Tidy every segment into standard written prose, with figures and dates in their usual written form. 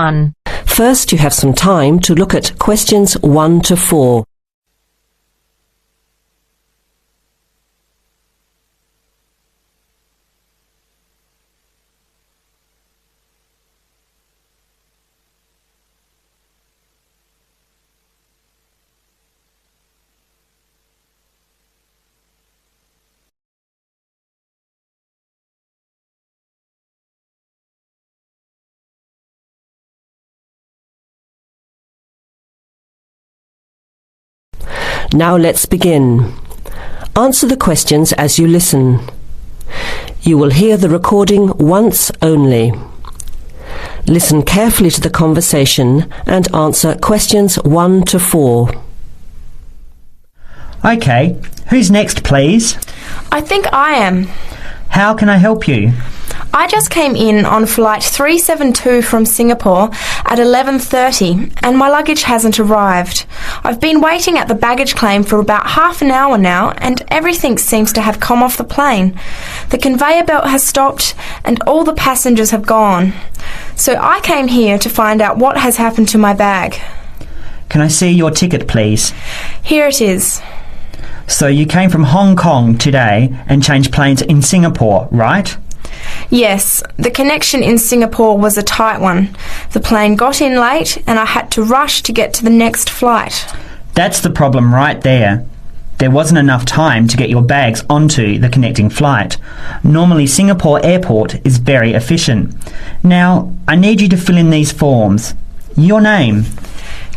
1. First, you have some time to look at questions 1 to 4. Now let's begin. Answer the questions as you listen. You will hear the recording once only. Listen carefully to the conversation and answer questions 1 to 4. OK, who's next, please? I think I am. How can I help you? I just came in on flight 372 from Singapore at 11:30 and my luggage hasn't arrived. I've been waiting at the baggage claim for about half an hour now and everything seems to have come off the plane. The conveyor belt has stopped and all the passengers have gone. So I came here to find out what has happened to my bag. Can I see your ticket, please? Here it is. So you came from Hong Kong today and changed planes in Singapore, right? Yes, the connection in Singapore was a tight one. The plane got in late and I had to rush to get to the next flight. That's the problem right there. There wasn't enough time to get your bags onto the connecting flight. Normally Singapore Airport is very efficient. Now, I need you to fill in these forms. Your name?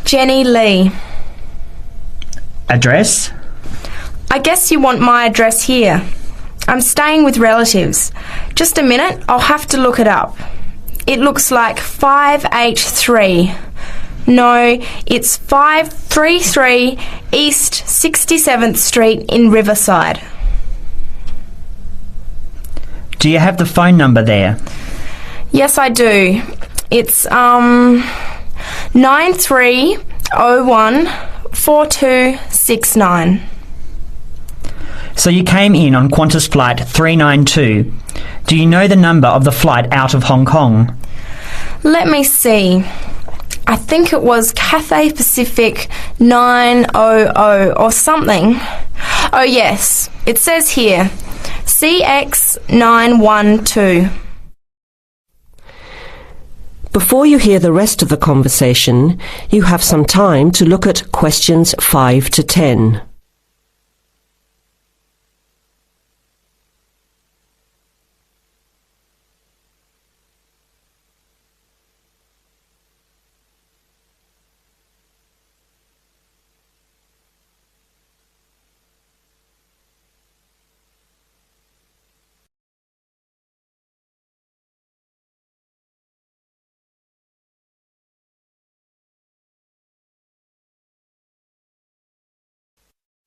Jenny Lee. Address? I guess you want my address here. I'm staying with relatives. Just a minute, I'll have to look it up. It looks like 583. No, it's 533 East 67th Street in Riverside. Do you have the phone number there? Yes, I do. It's 9301 4269. So you came in on Qantas Flight 392. Do you know the number of the flight out of Hong Kong? Let me see. I think it was Cathay Pacific 900 or something. Oh yes, it says here, CX912. Before you hear the rest of the conversation, you have some time to look at questions 5 to 10.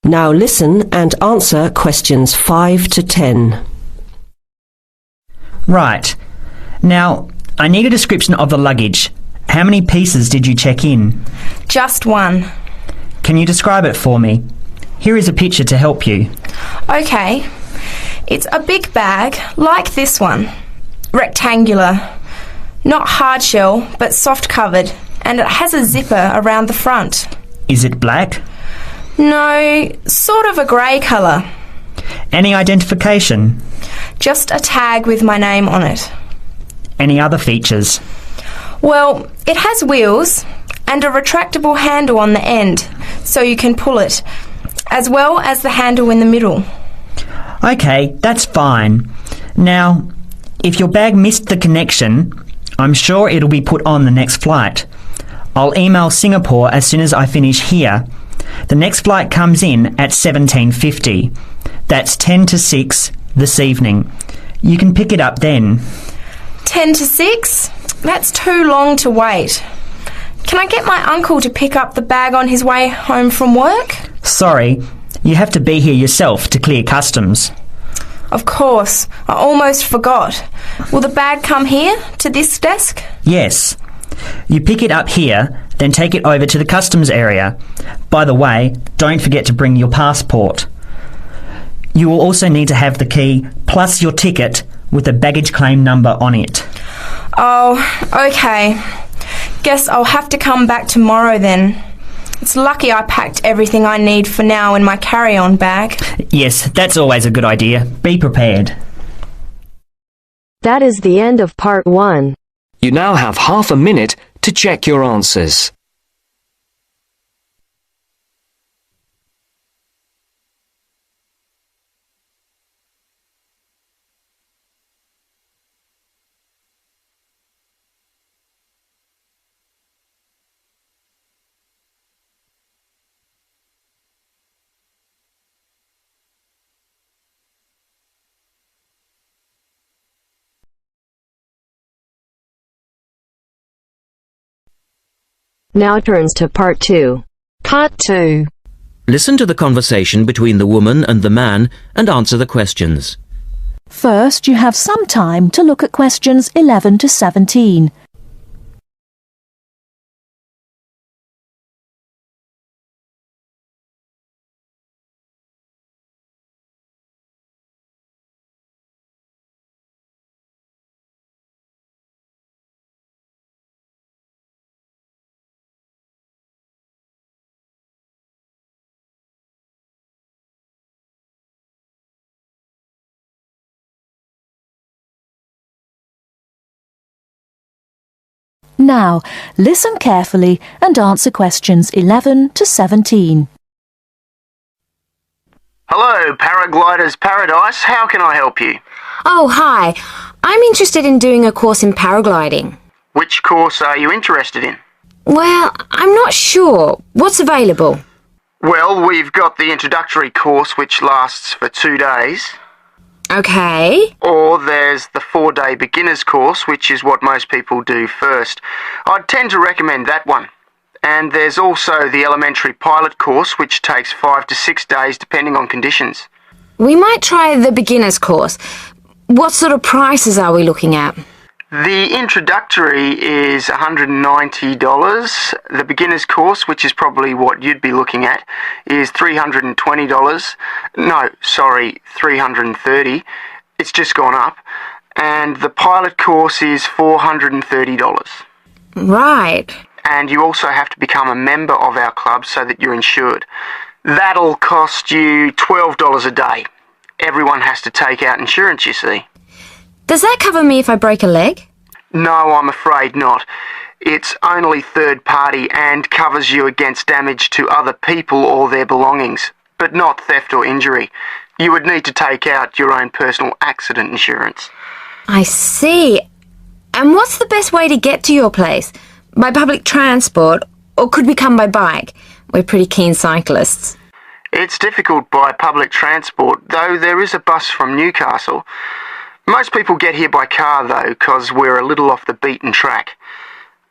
Now listen and answer questions 5 to 10. Right. Now, I need a description of the luggage. How many pieces did you check in? Just one. Can you describe it for me? Here is a picture to help you. Okay. It's a big bag, like this one. Rectangular. Not hard shell, but soft covered. And it has a zipper around the front. Is it black? No, sort of a grey colour. Any identification? Just a tag with my name on it. Any other features? Well, it has wheels and a retractable handle on the end, so you can pull it, as well as the handle in the middle. OK, that's fine. Now, if your bag missed the connection, I'm sure it'll be put on the next flight. I'll email Singapore as soon as I finish here. The next flight comes in at 17:50. That's 10 to 6 this evening. You can pick it up then. 10 to 6? That's too long to wait. Can I get my uncle to pick up the bag on his way home from work? Sorry, you have to be here yourself to clear customs. Of course, I almost forgot. Will the bag come here, to this desk? Yes. You pick it up here, then take it over to the customs area. By the way, don't forget to bring your passport. You will also need to have the key plus your ticket with a baggage claim number on it. Oh, okay. Guess I'll have to come back tomorrow then. It's lucky I packed everything I need for now in my carry-on bag. Yes, that's always a good idea. Be prepared. That is the end of part 1. You now have half a minute to check your answers. Now turns to part 2. Part 2. Listen to the conversation between the woman and the man and answer the questions. First, you have some time to look at questions 11 to 17. Now, listen carefully and answer questions 11 to 17. Hello, Paragliders Paradise. How can I help you? Oh, hi. I'm interested in doing a course in paragliding. Which course are you interested in? Well, I'm not sure. What's available? Well, we've got the introductory course which lasts for 2 days. Okay. Or there's the 4-day beginner's course, which is what most people do first. I'd tend to recommend that one. And there's also the elementary pilot course, which takes 5 to 6 days depending on conditions. We might try the beginner's course. What sort of prices are we looking at? The introductory is $190. The beginner's course, which is probably what you'd be looking at, is $320. No, sorry, $330. It's just gone up. And the pilot course is $430. Right. And you also have to become a member of our club so that you're insured. That'll cost you $12 a day. Everyone has to take out insurance, you see. Does that cover me if I break a leg? No, I'm afraid not. It's only third party and covers you against damage to other people or their belongings, but not theft or injury. You would need to take out your own personal accident insurance. I see. And what's the best way to get to your place? By public transport, or could we come by bike? We're pretty keen cyclists. It's difficult by public transport, though there is a bus from Newcastle. Most people get here by car, though, 'cause we're a little off the beaten track.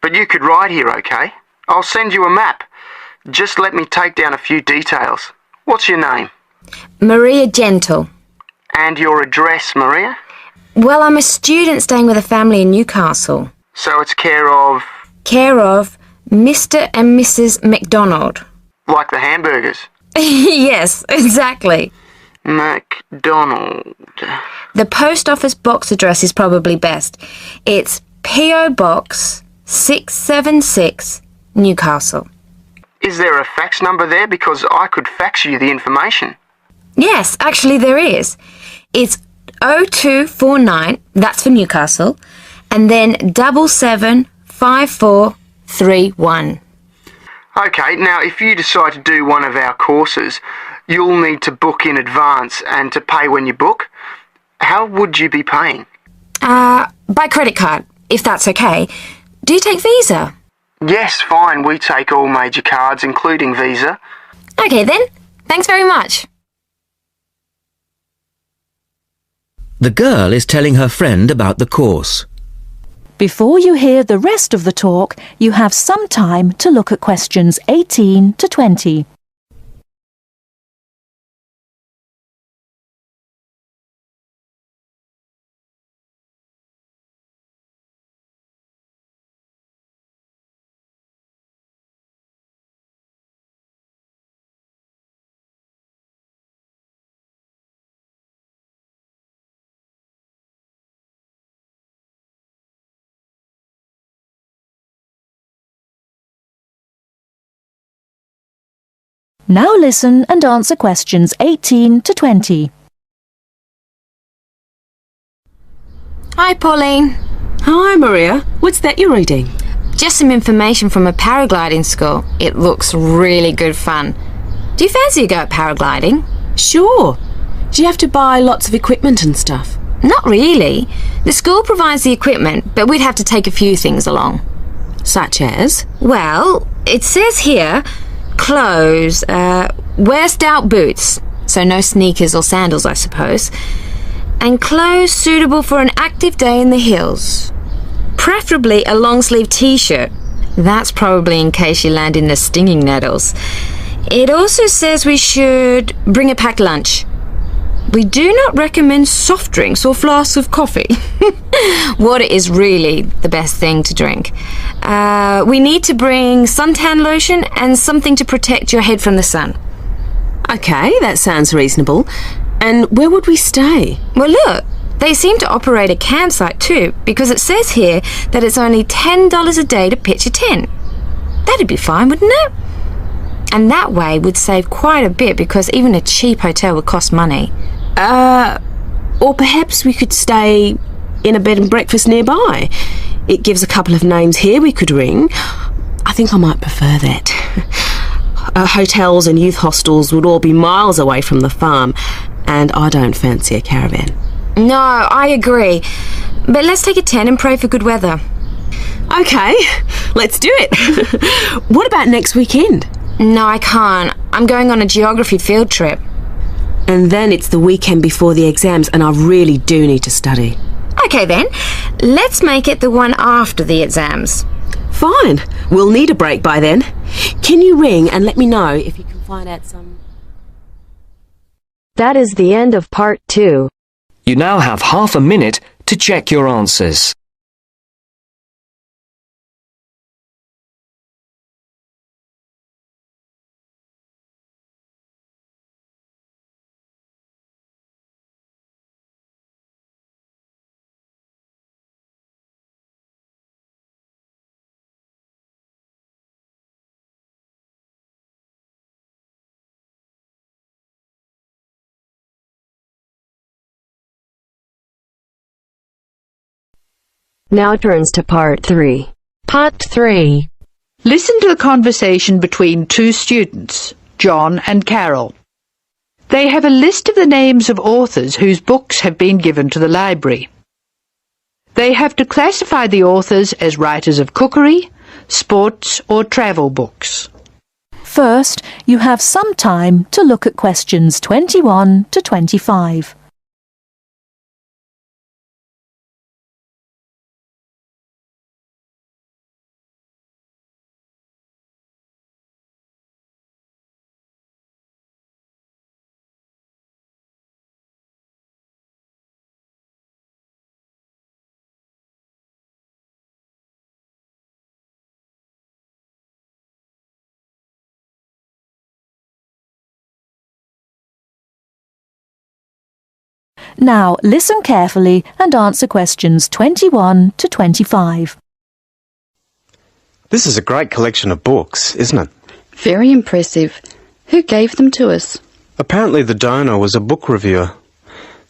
But you could ride here, okay? I'll send you a map. Just let me take down a few details. What's your name? Maria Gentle. And your address, Maria? Well, I'm a student staying with a family in Newcastle. So it's care of... Care of Mr. and Mrs. McDonald. Like the hamburgers? Yes, exactly. McDonald. The post office box address is probably best. It's P.O. Box 676, Newcastle. Is there a fax number there? Because I could fax you the information. Yes, actually there is. It's 0249, that's for Newcastle, and then 775431. Okay, now if you decide to do one of our courses, you'll need to book in advance and to pay when you book. How would you be paying? By credit card, if that's okay. Do you take Visa? Yes, fine. We take all major cards, including Visa. Okay then. Thanks very much. The girl is telling her friend about the course. Before you hear the rest of the talk, you have some time to look at questions 18 to 20. Now listen and answer questions 18 to 20. Hi, Pauline. Hi, Maria. What's that you're reading? Just some information from a paragliding school. It looks really good fun. Do you fancy a go at paragliding? Sure. Do you have to buy lots of equipment and stuff? Not really. The school provides the equipment, but we'd have to take a few things along. Such as? Well, it says here, clothes, wear stout boots, so no sneakers or sandals, I suppose, and clothes suitable for an active day in the hills. Preferably a long-sleeve t-shirt. That's probably in case you land in the stinging nettles. It also says we should bring a packed lunch. We do not recommend soft drinks or flasks of coffee. Water is really the best thing to drink. We need to bring suntan lotion and something to protect your head from the sun. Okay, that sounds reasonable. And where would we stay? Well, look, they seem to operate a campsite too, because it says here that it's only $10 a day to pitch a tent. That'd be fine, wouldn't it? And that way we'd save quite a bit, because even a cheap hotel would cost money. Or perhaps we could stay in a bed and breakfast nearby. It gives a couple of names here we could ring. I think I might prefer that. Hotels and youth hostels would all be miles away from the farm, and I don't fancy a caravan. No, I agree. But let's take a tent and pray for good weather. Okay, let's do it. What about next weekend? No, I can't. I'm going on a geography field trip. And then it's the weekend before the exams, and I really do need to study. Okay then, let's make it the one after the exams. Fine. We'll need a break by then. Can you ring and let me know if you can find out some... That is the end of part 2. You now have half a minute to check your answers. Now turns to part 3. Part 3. Listen to the conversation between two students, John and Carol. They have a list of the names of authors whose books have been given to the library. They have to classify the authors as writers of cookery, sports or travel books. First, you have some time to look at questions 21 to 25. Now listen carefully and answer questions 21 to 25. This is a great collection of books, isn't it? Very impressive. Who gave them to us? Apparently the donor was a book reviewer.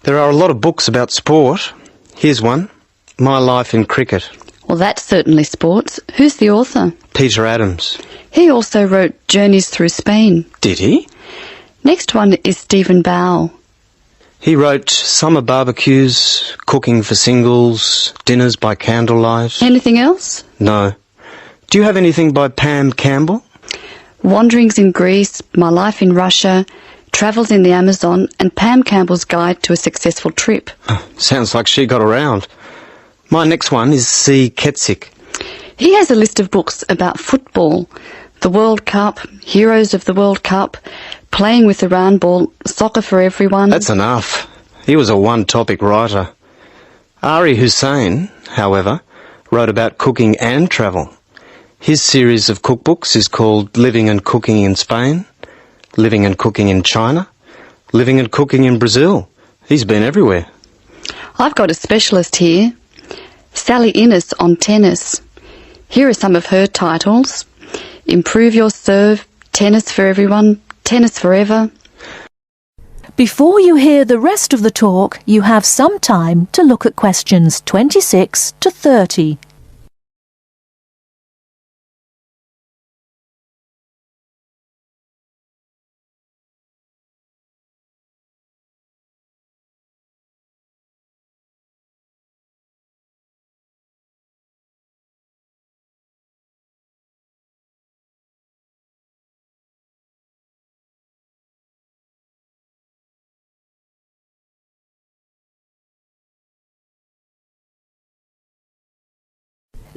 There are a lot of books about sport. Here's one, My Life in Cricket. Well, that's certainly sports. Who's the author? Peter Adams. He also wrote Journeys Through Spain. Did he? Next one is Stephen Bow. He wrote Summer Barbecues, Cooking for Singles, Dinners by Candlelight. Anything else? No. Do you have anything by Pam Campbell? Wanderings in Greece, My Life in Russia, Travels in the Amazon, and Pam Campbell's Guide to a Successful Trip. Sounds like she got around. My next one is C. Ketzik. He has a list of books about football, the World Cup, Heroes of the World Cup, Playing with the Round Ball, Soccer for Everyone. That's enough. He was a one-topic writer. Ari Hussein, however, wrote about cooking and travel. His series of cookbooks is called Living and Cooking in Spain, Living and Cooking in China, Living and Cooking in Brazil. He's been everywhere. I've got a specialist here, Sally Innes on tennis. Here are some of her titles: Improve Your Serve, Tennis for Everyone, tennis forever. Before you hear the rest of the talk, you have some time to look at questions 26 to 30.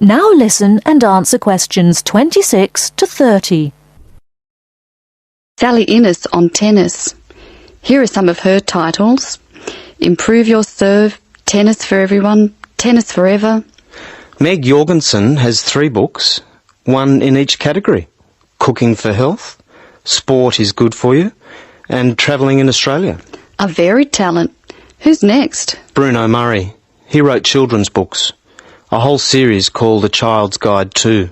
Now listen and answer questions 26 to 30. Sally Innes on tennis. Here are some of her titles. Improve Your Serve, Tennis for Everyone, Tennis Forever. Meg Jorgensen has 3 books, one in each category. Cooking for Health, Sport is Good for You, and Travelling in Australia. A varied talent. Who's next? Bruno Murray. He wrote children's books. A whole series called A Child's Guide to,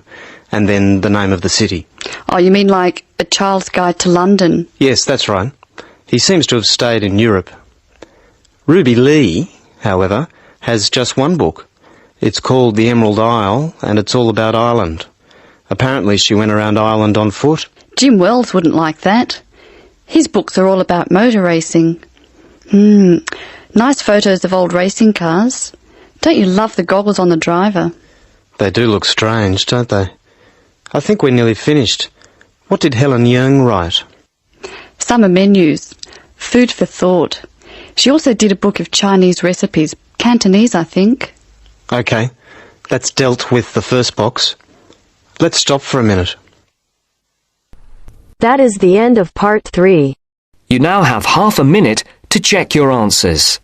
and then The Name of the City. Oh, you mean like A Child's Guide to London? Yes, that's right. He seems to have stayed in Europe. Ruby Lee, however, has just one book. It's called The Emerald Isle, and it's all about Ireland. Apparently she went around Ireland on foot. Jim Wells wouldn't like that. His books are all about motor racing. Nice photos of old racing cars. Don't you love the goggles on the driver? They do look strange, don't they? I think we're nearly finished. What did Helen Young write? Summer menus. Food for thought. She also did a book of Chinese recipes. Cantonese, I think. OK, that's dealt with the first box. Let's stop for a minute. That is the end of part 3. You now have half a minute to check your answers.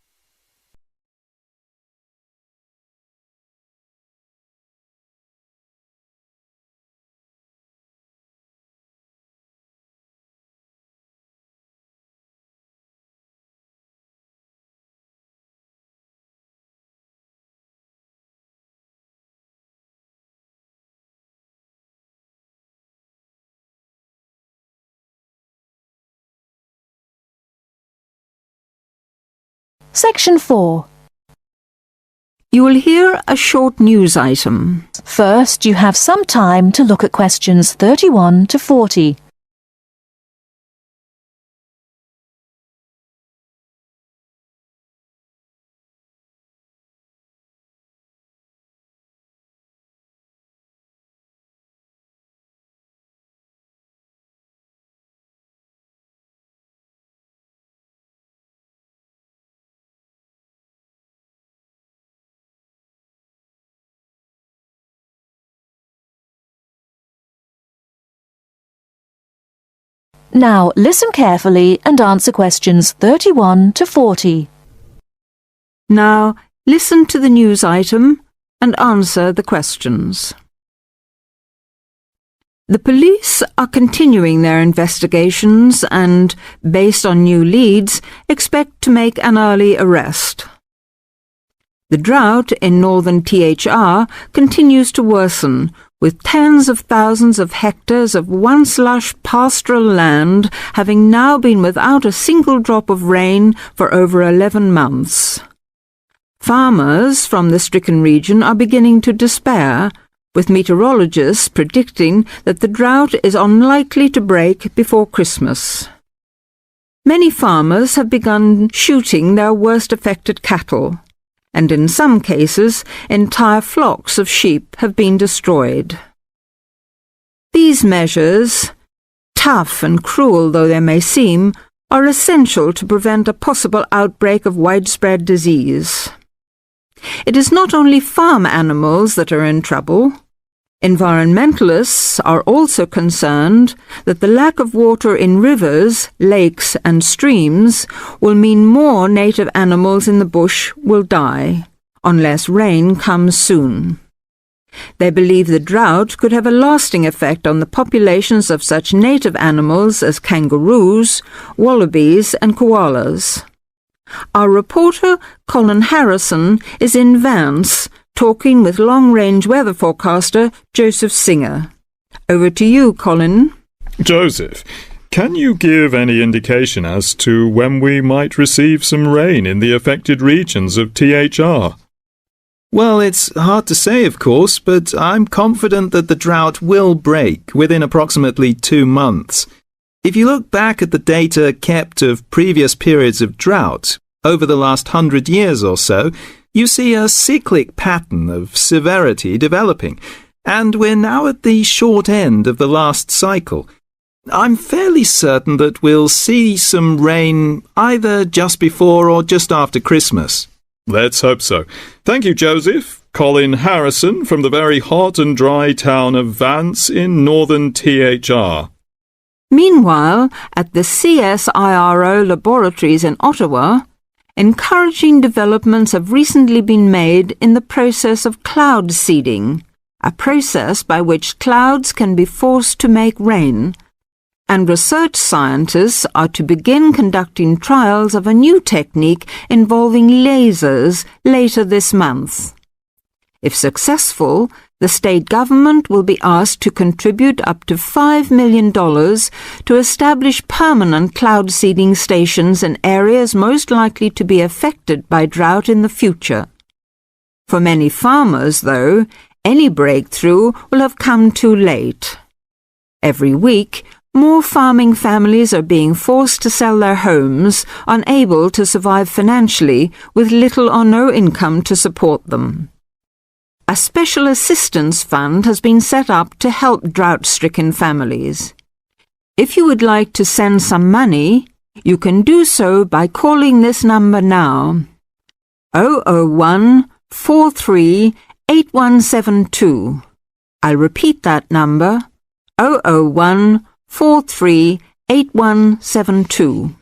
Section 4. You will hear a short news item. First, you have some time to look at questions 31 to 40. Now listen carefully and answer questions 31 to 40. Now listen to the news item and answer the questions. The police are continuing their investigations and, based on new leads, expect to make an early arrest. The drought in northern THR continues to worsen, with tens of thousands of hectares of once lush pastoral land having now been without a single drop of rain for over 11 months. Farmers from the stricken region are beginning to despair, with meteorologists predicting that the drought is unlikely to break before Christmas. Many farmers have begun shooting their worst affected cattle, and in some cases entire flocks of sheep have been destroyed. These measures, tough and cruel though they may seem, are essential to prevent a possible outbreak of widespread disease. It is not only farm animals that are in trouble. Environmentalists are also concerned that the lack of water in rivers, lakes and streams will mean more native animals in the bush will die, unless rain comes soon. They believe the drought could have a lasting effect on the populations of such native animals as kangaroos, wallabies and koalas. Our reporter, Colin Harrison, is in Vance, talking with long-range weather forecaster Joseph Singer. Over to you, Colin. Joseph, Can you give any indication as to when we might receive some rain in the affected regions of THR? Well, it's hard to say, of course, but I'm confident that the drought will break within approximately 2 months. If you look back at the data kept of previous periods of drought, over the last 100 years or so, you see a cyclic pattern of severity developing, and we're now at the short end of the last cycle. I'm fairly certain that we'll see some rain either just before or just after Christmas. Let's hope so. Thank you, Joseph. Colin Harrison from the very hot and dry town of Vance in northern THR. Meanwhile, at the CSIRO laboratories in Ottawa, encouraging developments have recently been made in the process of cloud seeding, a process by which clouds can be forced to make rain, and research scientists are to begin conducting trials of a new technique involving lasers later this month. If successful, the state government will be asked to contribute up to $5 million to establish permanent cloud seeding stations in areas most likely to be affected by drought in the future. For many farmers, though, any breakthrough will have come too late. Every week, more farming families are being forced to sell their homes, unable to survive financially, with little or no income to support them. A special assistance fund has been set up to help drought-stricken families. If you would like to send some money, you can do so by calling this number now. 001 43 8172. I'll repeat that number. 001 43 8172.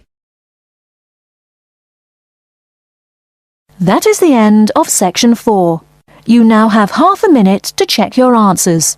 That is the end of section 4. You now have half a minute to check your answers.